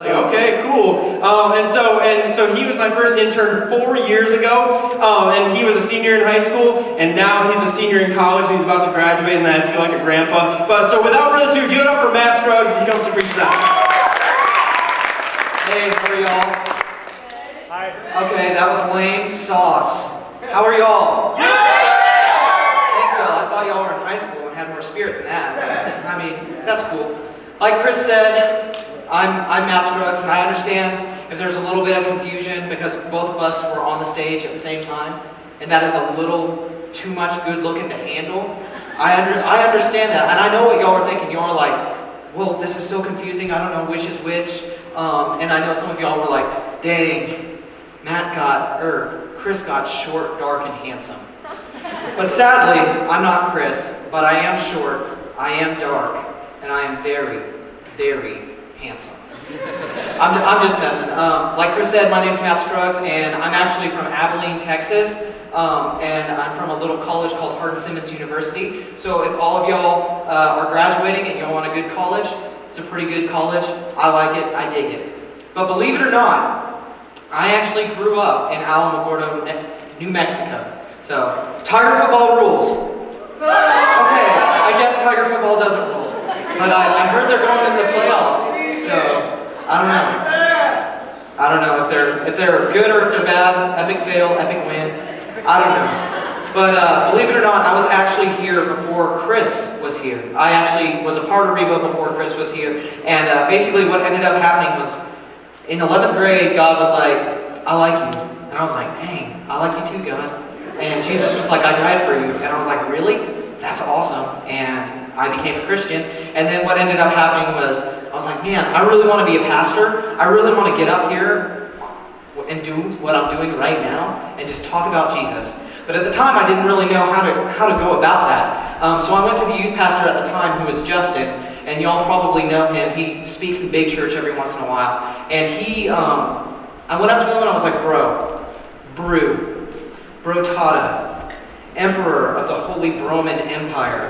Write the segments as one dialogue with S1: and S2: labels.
S1: Like, okay, cool. And so he was my first intern 4 years ago, and he was a senior in high school, and now he's a senior in college, and he's about to graduate, and I feel like a grandpa. But so without further ado, give it up for Matt Scruggs as he comes to preach tonight.
S2: Hey, how are y'all? Hi. Okay, that was lame sauce. How are y'all? Thank y'all. I thought y'all were in high school and had more spirit than that. I mean, that's cool. Like Chris said, I'm Matt Scruggs, and I understand if there's a little bit of confusion because both of us were on the stage at the same time, and that is a little too much good looking to handle. I understand that, and I know what y'all are thinking. Y'all are like, well, this is so confusing, I don't know which is which. And I know some of y'all were like, dang, Chris got short, dark, and handsome. But sadly, I'm not Chris, but I am short, I am dark, and I am very, very handsome. I'm just messing. Like Chris said, my name's Matt Scruggs, and I'm actually from Abilene, Texas, and I'm from a little college called Hardin-Simmons University. So if all of y'all are graduating and y'all want a good college, it's a pretty good college. I like it. I dig it. But believe it or not, I actually grew up in Alamogordo, New Mexico. So Tiger football rules. Okay, I guess Tiger football doesn't rule. But I heard they're going into the playoffs. So, I don't know if they're good or if they're bad. Epic fail, epic win. I don't know. But believe it or not, I was actually here before Chris was here. I actually was a part of Revo before Chris was here. And basically what ended up happening was, in 11th grade, God was like, I like you. And I was like, dang, I like you too, God. And Jesus was like, I died for you. And I was like, really? That's awesome. And I became a Christian. And then what ended up happening was, I was like, man, I really want to be a pastor. I really want to get up here and do what I'm doing right now and just talk about Jesus. But at the time, I didn't really know how to go about that. So I went to the youth pastor at the time, who was Justin, and y'all probably know him. He speaks in big church every once in a while. And I went up to him and I was like, Bro Tata, Emperor of the Holy Roman Empire.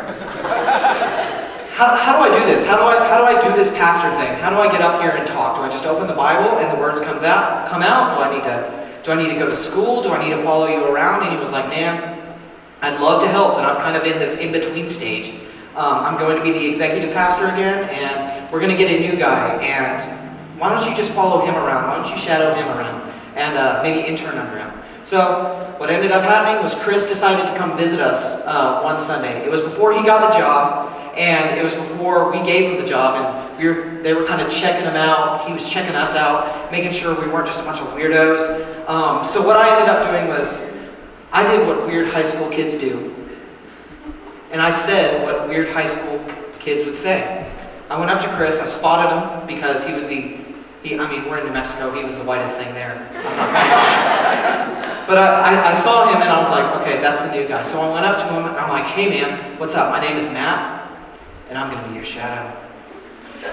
S2: How do I do this? How do I do this pastor thing? How do I get up here and talk? Do I just open the Bible and the words come out? Do I need to go to school? Do I need to follow you around? And he was like, man, I'd love to help, but I'm kind of in this in-between stage. I'm going to be the executive pastor again, and we're going to get a new guy. And why don't you just follow him around? Why don't you shadow him around? And maybe intern under him. So what ended up happening was Chris decided to come visit us one Sunday. It was before he got the job, and it was before we gave him the job, and they were kind of checking him out. He was checking us out, making sure we weren't just a bunch of weirdos. So what I ended up doing was, I did what weird high school kids do. And I said what weird high school kids would say. I went up to Chris, I spotted him because he was we're in New Mexico, he was the whitest thing there. But I saw him and I was like, okay, that's the new guy. So I went up to him and I'm like, hey man, what's up? My name is Matt, and I'm going to be your shadow.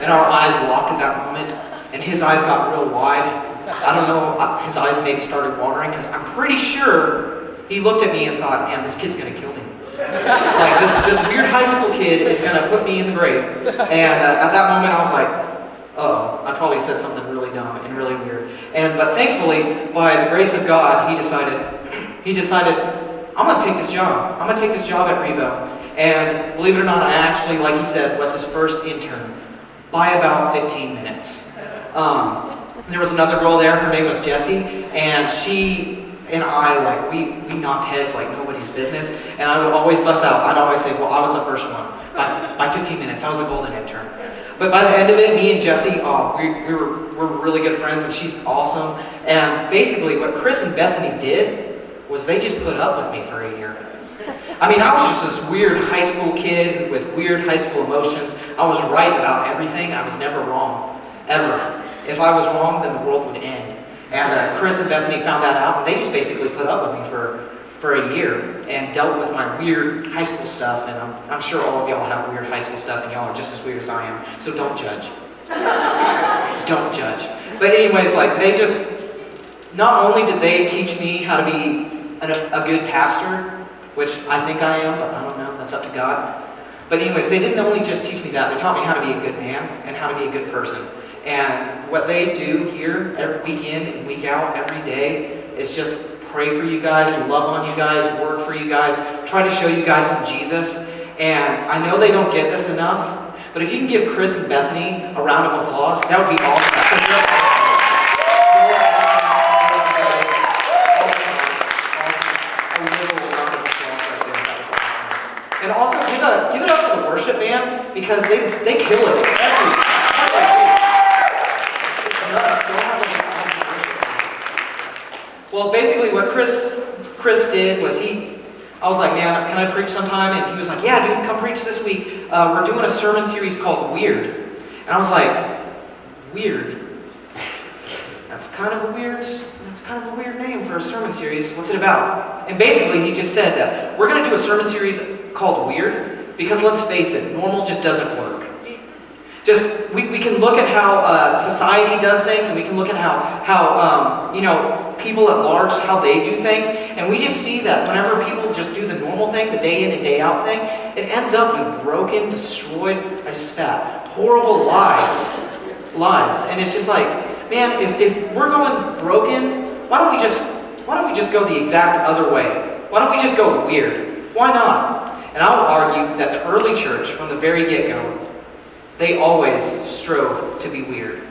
S2: And our eyes locked at that moment, and his eyes got real wide. I don't know, his eyes maybe started watering, because I'm pretty sure he looked at me and thought, man, this kid's going to kill me. Like, this weird high school kid is going to put me in the grave. And at that moment, I was like, uh-oh, I probably said something really dumb and really weird. But thankfully, by the grace of God, he decided, I'm going to take this job. I'm going to take this job at Revo. And believe it or not, I actually, like he said, was his first intern by about 15 minutes. There was another girl there, her name was Jessie, and she and I, like, we knocked heads like nobody's business, and I would always bust out. I'd always say, well, I was the first one. By 15 minutes, I was the golden intern. But by the end of it, me and Jessie, we're really good friends, and she's awesome. And basically, what Chris and Bethany did was they just put up with me for a year. I mean, I was just this weird high school kid with weird high school emotions. I was right about everything. I was never wrong, ever. If I was wrong, then the world would end. And Chris and Bethany found that out, and they just basically put up with me for a year and dealt with my weird high school stuff. And I'm sure all of y'all have weird high school stuff, and y'all are just as weird as I am. So don't judge. Don't judge. But anyways, like, not only did they teach me how to be a good pastor, which I think I am, but I don't know, that's up to God. But anyways, they didn't only just teach me that, they taught me how to be a good man and how to be a good person. And what they do here every week in and week out, every day, is just pray for you guys, love on you guys, work for you guys, try to show you guys some Jesus. And I know they don't get this enough, but if you can give Chris and Bethany a round of applause, that would be awesome. And also give it up for the worship band, because they kill it every week. It's nuts. Don't have any awesome worship band. Well, basically what Chris did was I was like, man, can I preach sometime? And he was like, yeah, dude, come preach this week. We're doing a sermon series called Weird. And I was like, weird? That's kind of a weird name for a sermon series. What's it about? And basically, he just said that we're going to do a sermon series called Weird because, let's face it, normal just doesn't work. We can look at how society does things, and we can look at how people at large, how they do things, and we just see that whenever people just do the normal thing, the day in and day out thing, it ends up with broken, destroyed, I just spat, horrible lives. And it's just like, man, if we're going broken, why don't we just go the exact other way? Why don't we just go weird? Why not? And I would argue that the early church, from the very get-go, they always strove to be weird.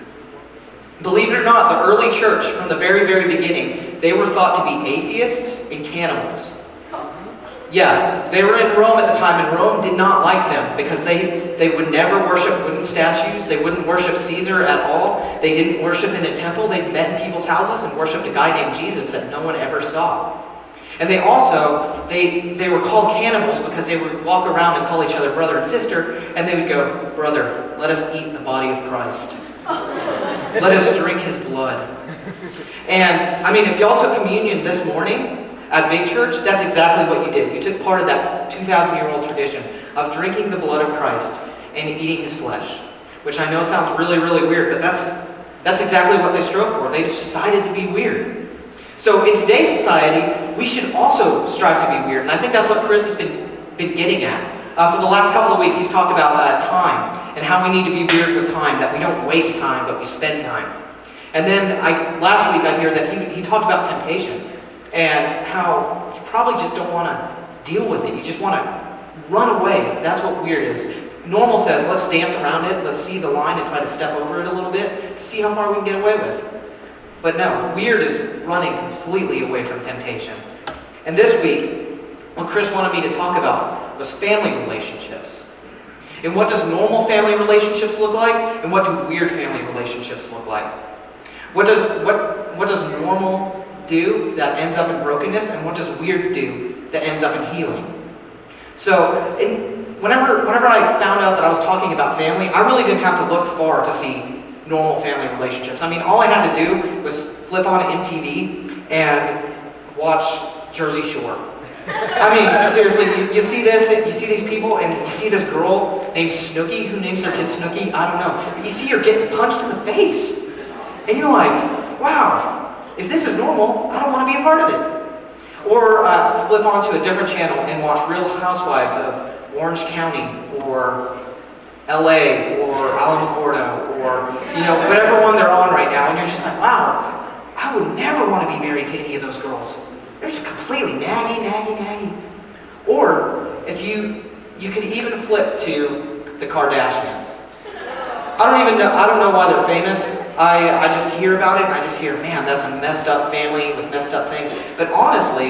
S2: Believe it or not, the early church, from the very, very beginning, they were thought to be atheists and cannibals. Yeah, they were in Rome at the time, and Rome did not like them because they would never worship wooden statues. They wouldn't worship Caesar at all. They didn't worship in a temple. They met in people's houses and worshipped a guy named Jesus that no one ever saw. And they also, they were called cannibals because they would walk around and call each other brother and sister, and they would go, brother, let us eat the body of Christ. Let us drink his blood. And, I mean, if y'all took communion this morning at Big Church, that's exactly what you did. You took part of that 2,000-year-old tradition of drinking the blood of Christ and eating his flesh, which I know sounds really, really weird, but that's exactly what they strove for. They decided to be weird. So in today's society, we should also strive to be weird. And I think that's what Chris has been getting at. For the last couple of weeks, he's talked about time and how we need to be weird with time, that we don't waste time, but we spend time. And then last week I hear that he talked about temptation and how you probably just don't want to deal with it. You just want to run away. That's what weird is. Normal says, let's dance around it, let's see the line and try to step over it a little bit to see how far we can get away with. But no, weird is running completely away from temptation. And this week, what Chris wanted me to talk about was family relationships. And what does normal family relationships look like? And what do weird family relationships look like? What does normal do that ends up in brokenness? And what does weird do that ends up in healing? So, whenever I found out that I was talking about family, I really didn't have to look far to see normal family relationships. I mean, all I had to do was flip on MTV and watch Jersey Shore. I mean, seriously, you see this, you see these people, and you see this girl named Snooki. Who names their kid Snooki? I don't know. But you see her getting punched in the face. And you're like, wow, if this is normal, I don't want to be a part of it. Or flip onto a different channel and watch Real Housewives of Orange County, or LA, or Alamogordo, or whatever one they're on right now, and you're just like, wow, I would never want to be married to any of those girls. They're just completely naggy. Or if you could even flip to the Kardashians. I don't know why they're famous. I just hear about it, and I just hear, man, that's a messed up family with messed up things. But honestly,